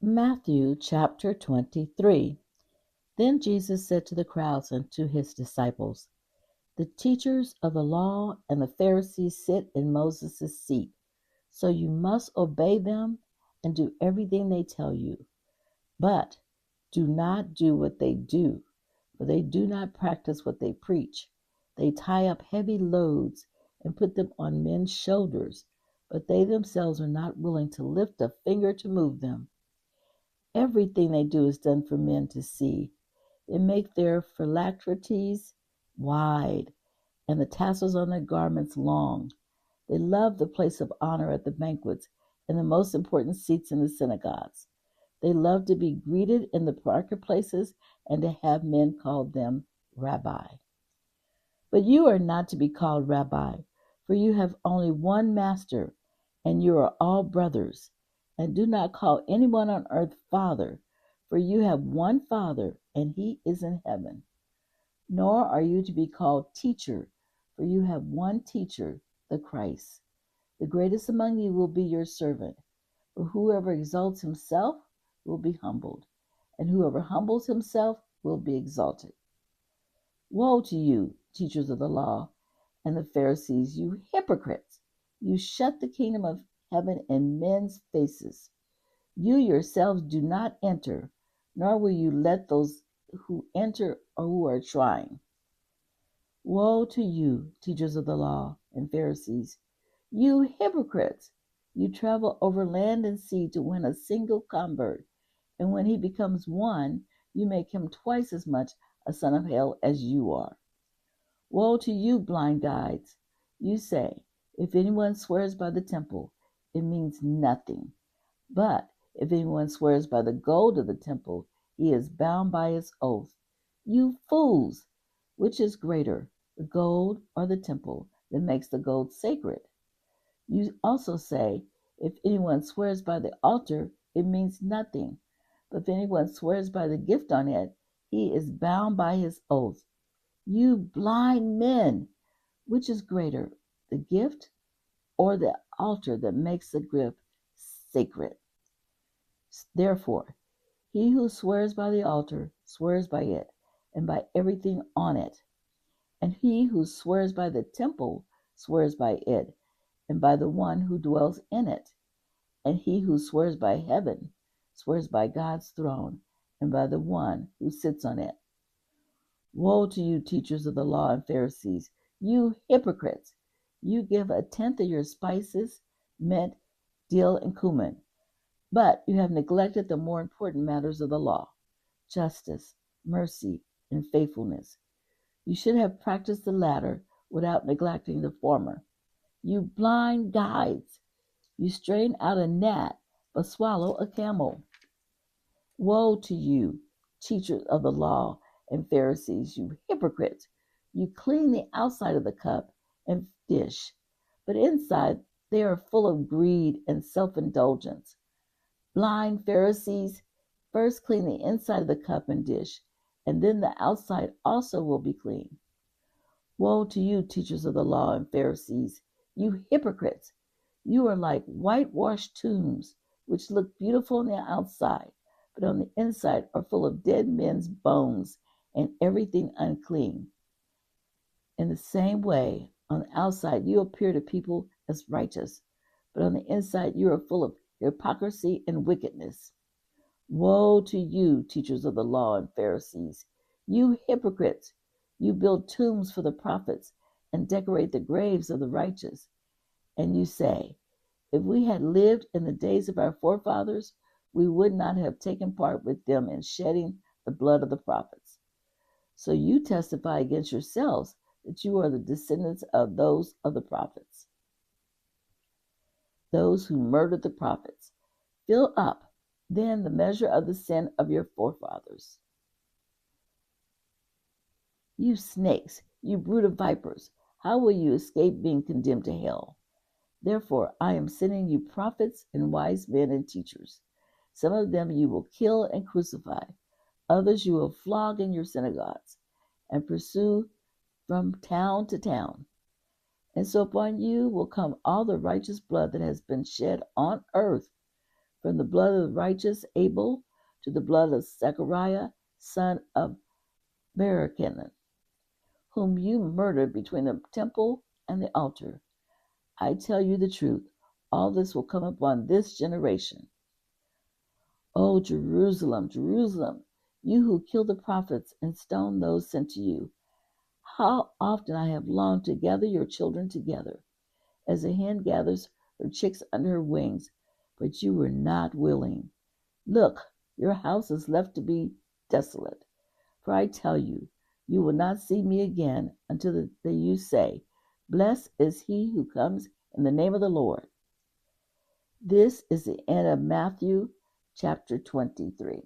Matthew chapter 23. Then Jesus said to the crowds and to his disciples, "The teachers of the law and the Pharisees sit in Moses' seat, so you must obey them and do everything they tell you. But do not do what they do, for they do not practice what they preach. They tie up heavy loads and put them on men's shoulders, but they themselves are not willing to lift a finger to move them. Everything they do is done for men to see. They make their phylacteries wide and the tassels on their garments long. They love the place of honor at the banquets and the most important seats in the synagogues. They love to be greeted in the marketplaces and to have men call them rabbi. But you are not to be called rabbi, for you have only one master, and you are all brothers. And do not call anyone on earth Father, for you have one Father, and he is in heaven. Nor are you to be called Teacher, for you have one Teacher, the Christ. The greatest among you will be your servant. For whoever exalts himself will be humbled, and whoever humbles himself will be exalted. Woe to you, teachers of the law and the Pharisees, you hypocrites! You shut the kingdom of heaven in men's faces. You yourselves do not enter, nor will you let those who enter or who are trying. Woe to you, teachers of the law and Pharisees, you hypocrites! You travel over land and sea to win a single convert, and when he becomes one, you make him twice as much a son of hell as you are. Woe to you, blind guides! You say, if anyone swears by the temple, it means nothing. But if anyone swears by the gold of the temple, he is bound by his oath. You fools! Which is greater, the gold or the temple that makes the gold sacred? You also say, if anyone swears by the altar, it means nothing. But if anyone swears by the gift on it, he is bound by his oath. You blind men! Which is greater, the gift or the altar that makes the gift sacred? Therefore, he who swears by the altar swears by it and by everything on it. And he who swears by the temple swears by it and by the one who dwells in it. And he who swears by heaven swears by God's throne and by the one who sits on it. Woe to you, teachers of the law and Pharisees, you hypocrites! You give a tenth of your spices, mint, dill, and cumin, but you have neglected the more important matters of the law: justice, mercy, and faithfulness. You should have practiced the latter without neglecting the former. You blind guides! You strain out a gnat, but swallow a camel. Woe to you, teachers of the law and Pharisees, you hypocrites! You clean the outside of the cup and dish, but inside they are full of greed and self-indulgence. Blind Pharisees, first clean the inside of the cup and dish, and then the outside also will be clean. Woe to you, teachers of the law and Pharisees, you hypocrites! You are like whitewashed tombs, which look beautiful on the outside, but on the inside are full of dead men's bones and everything unclean. In the same way, on the outside you appear to people as righteous, but on the inside you are full of hypocrisy and wickedness. Woe to you, teachers of the law and Pharisees, you hypocrites! You build tombs for the prophets and decorate the graves of the righteous. And you say, if we had lived in the days of our forefathers, we would not have taken part with them in shedding the blood of the prophets. So you testify against yourselves that you are the descendants of those of the prophets, those who murdered the prophets. Fill up, then, the measure of the sin of your forefathers. You snakes, you brood of vipers, how will you escape being condemned to hell? Therefore, I am sending you prophets and wise men and teachers. Some of them you will kill and crucify. Others you will flog in your synagogues and pursue from town to town. And so upon you will come all the righteous blood that has been shed on earth, from the blood of the righteous Abel to the blood of Zechariah, son of Berechiah, whom you murdered between the temple and the altar. I tell you the truth, all this will come upon this generation. O Jerusalem, Jerusalem, you who kill the prophets and stone those sent to you, how often I have longed to gather your children together, as a hen gathers her chicks under her wings, but you were not willing. Look, your house is left to be desolate. For I tell you, you will not see me again until the day you say, Blessed is he who comes in the name of the Lord. This is the end of Matthew chapter 23.